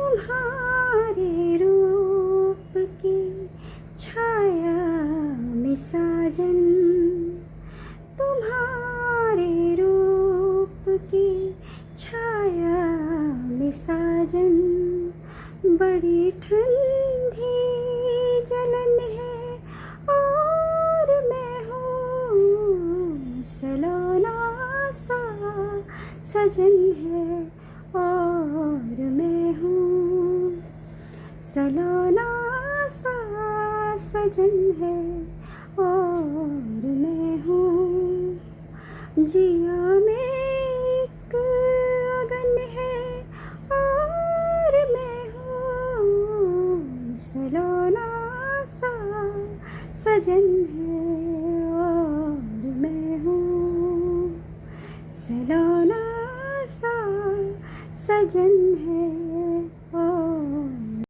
तुम्हारे रूप की छाया में साजन, तुम्हारे रूप की छाया में साजन, बड़ी ठंडी जलन है और मैं हूँ सलोना सा सजन है और मैं हूँ सलोना सा सजन है और मैं हूँ। जिया में एक अगन है और मैं हूँ सलोना सा सजन है और मैं हूँ सलोना सा सजन है